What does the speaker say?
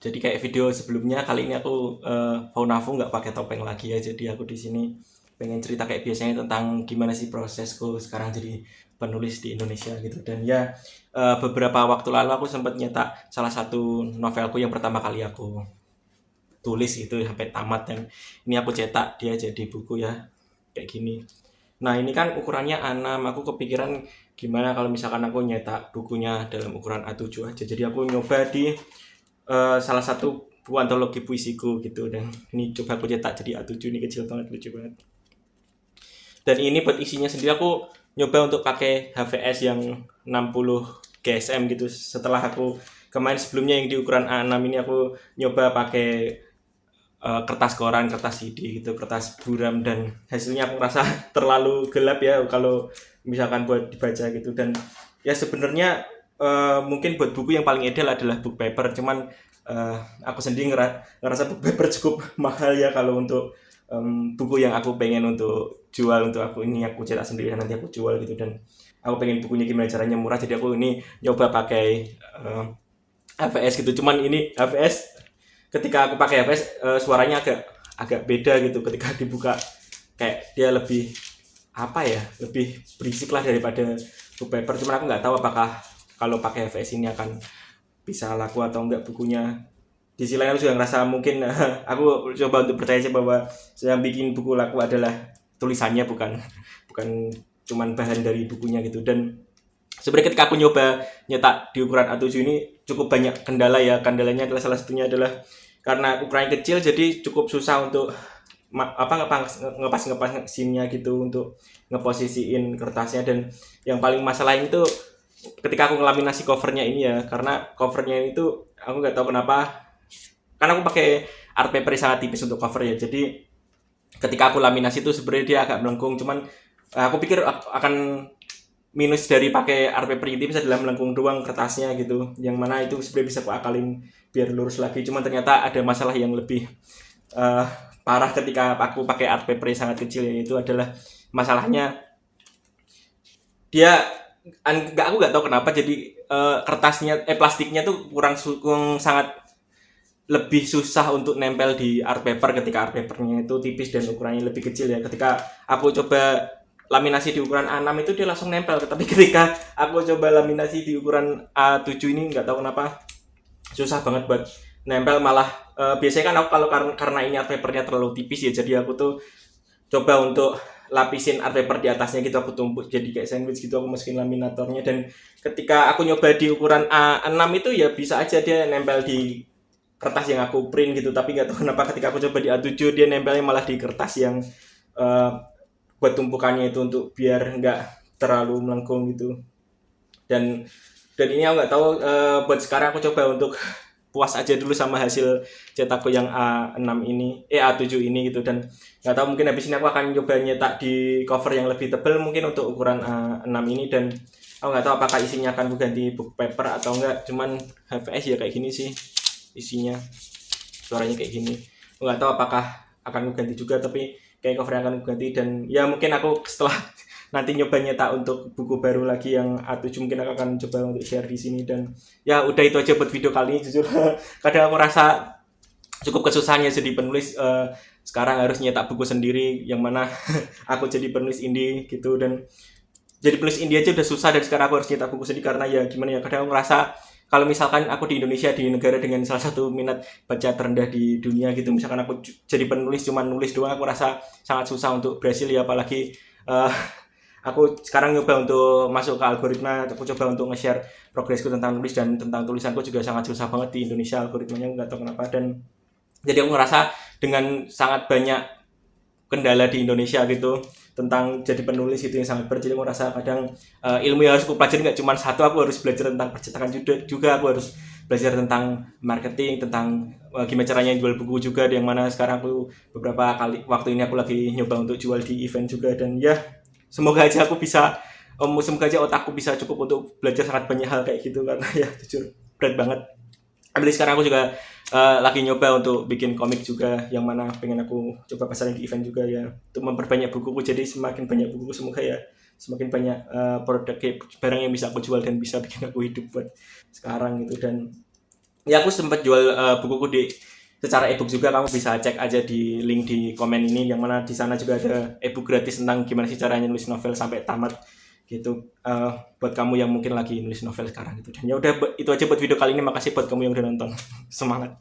Jadi kayak video sebelumnya, kali ini aku Faunafu nggak pakai topeng lagi ya. Jadi aku di sini pengen cerita kayak biasanya tentang gimana sih prosesku sekarang jadi penulis di Indonesia gitu. Dan ya beberapa waktu lalu aku sempat nyetak salah satu novelku yang pertama kali aku tulis itu sampai tamat, dan ini aku cetak dia jadi buku ya kayak gini. Nah ini kan ukurannya A6, aku kepikiran gimana kalau misalkan aku nyetak bukunya dalam ukuran A7 aja. Jadi aku nyoba di salah satu buku antologi puisiku gitu, dan ini coba aku cetak jadi A7, ini kecil banget, lucu banget. Dan ini buat isinya sendiri aku nyoba untuk pakai HVS yang 60 GSM gitu. Setelah aku kemarin sebelumnya yang di ukuran A6 ini aku nyoba pakai kertas koran, kertas CD gitu, kertas buram, dan hasilnya aku rasa terlalu gelap ya kalau misalkan buat dibaca gitu. Dan ya sebenarnya mungkin buat buku yang paling ideal adalah book paper, cuman aku sendiri ngerasa book paper cukup mahal ya kalau untuk buku yang aku pengen untuk jual, untuk aku ini aku cetak sendiri dan nanti aku jual gitu. Dan aku pengen bukunya gimana caranya murah, jadi aku ini nyoba pakai HVS gitu. Cuman ini HVS, ketika aku pakai HVS suaranya agak agak beda gitu ketika dibuka, kayak dia lebih apa ya, lebih berisik lah daripada book paper. Cuman aku nggak tahu apakah kalau pakai HVS ini akan bisa laku atau enggak bukunya. Di sisi lain aku juga ngerasa mungkin aku coba untuk percaya sih bahwa yang bikin buku laku adalah tulisannya, bukan bukan cuman bahan dari bukunya gitu. Dan sebenarnya ketika aku nyoba nyetak di ukuran A7 ini cukup banyak kendala ya. Kendalanya adalah salah satunya adalah karena ukurannya kecil, jadi cukup susah untuk ngepas scene-nya gitu, untuk ngeposisiin kertasnya. Dan yang paling masalah itu ketika aku ngelaminasi covernya ini ya, karena covernya itu aku nggak tahu kenapa, karena aku pakai art paper yang sangat tipis untuk cover ya. Jadi ketika aku laminasi itu sebenarnya dia agak melengkung. Cuman aku pikir akan minus dari pakai art paper yang tipis adalah melengkung doang kertasnya gitu, yang mana itu sebenarnya bisa aku akalin biar lurus lagi. Cuman ternyata ada masalah yang lebih uh, parah ketika aku pakai art paper yang sangat kecil, yaitu adalah masalahnya dia nggak, aku nggak tahu kenapa jadi kertasnya plastiknya tuh kurang sangat lebih susah untuk nempel di art paper ketika art papernya itu tipis dan ukurannya lebih kecil ya. Ketika aku coba laminasi di ukuran A6 itu dia langsung nempel, tapi ketika aku coba laminasi di ukuran A7 ini nggak tahu kenapa susah banget buat nempel. Malah biasanya kan aku kalau karena ini art papernya terlalu tipis ya, jadi aku tuh coba untuk lapisin art paper di atasnya gitu, aku tumpuk jadi kayak sandwich gitu, aku masukin laminatornya. Dan ketika aku nyoba di ukuran A6 itu ya bisa aja dia nempel di kertas yang aku print gitu, tapi nggak tahu kenapa ketika aku coba di A7 dia nempelnya malah di kertas yang uh, buat tumpukannya itu, untuk biar nggak terlalu melengkung gitu. Dan dan ini aku nggak tahu, buat sekarang aku coba untuk puas aja dulu sama hasil cetakku yang A6 ini, A7 ini gitu. Dan nggak tahu, mungkin habis ini aku akan coba nyetak di cover yang lebih tebal mungkin untuk ukuran A6 ini. Dan aku nggak tahu apakah isinya akan ganti book paper atau enggak. Cuman HVS ya kayak gini sih isinya, suaranya kayak gini. Aku nggak tahu apakah akan ganti juga, tapi kayak covernya akan ganti. Dan ya mungkin aku setelah nanti nyoba nyetak untuk buku baru lagi yang A7, mungkin aku akan coba untuk share di sini. Dan ya udah itu aja buat video kali ini. Jujur kadang aku rasa cukup kesusahannya jadi penulis, sekarang harus nyetak buku sendiri, yang mana aku jadi penulis indie gitu. Dan jadi penulis indie aja udah susah, dan sekarang aku harus nyetak buku sendiri. Karena ya gimana ya, kadang aku ngerasa kalau misalkan aku di Indonesia, di negara dengan salah satu minat baca terendah di dunia gitu, misalkan aku jadi penulis cuma nulis doang, aku rasa sangat susah untuk berhasil ya. Apalagi aku sekarang nyoba untuk masuk ke algoritma, aku coba untuk nge-share progresku tentang nulis dan tentang tulisanku juga sangat susah banget di Indonesia algoritmanya, nggak tahu kenapa. Dan jadi aku ngerasa dengan sangat banyak kendala di Indonesia gitu tentang jadi penulis itu yang sangat berat. Jadi aku ngerasa kadang ilmu yang harus aku pelajari nggak cuma satu, aku harus belajar tentang percetakan juga, aku harus belajar tentang marketing, tentang gimana caranya jual buku juga, yang mana sekarang aku beberapa kali waktu ini aku lagi nyoba untuk jual di event juga. Dan ya semoga aja aku bisa, semoga aja otakku bisa cukup untuk belajar sangat banyak hal kayak gitu, karena ya jujur berat banget. Apalagi sekarang aku juga lagi nyoba untuk bikin komik juga, yang mana pengen aku coba pasarin di event juga ya, untuk memperbanyak bukuku. Jadi semakin banyak buku, semoga ya semakin banyak produk kayak barang yang bisa aku jual dan bisa bikin aku hidup buat sekarang gitu. Dan Ya aku sempat jual bukuku di secara ebook juga, kamu bisa cek aja di link di komen ini, yang mana di sana juga ada ebook gratis tentang gimana sih caranya nulis novel sampai tamat gitu. Buat kamu yang mungkin lagi nulis novel sekarang gitu. Dan ya udah, itu aja buat video kali ini. Makasih buat kamu yang udah nonton. Semangat.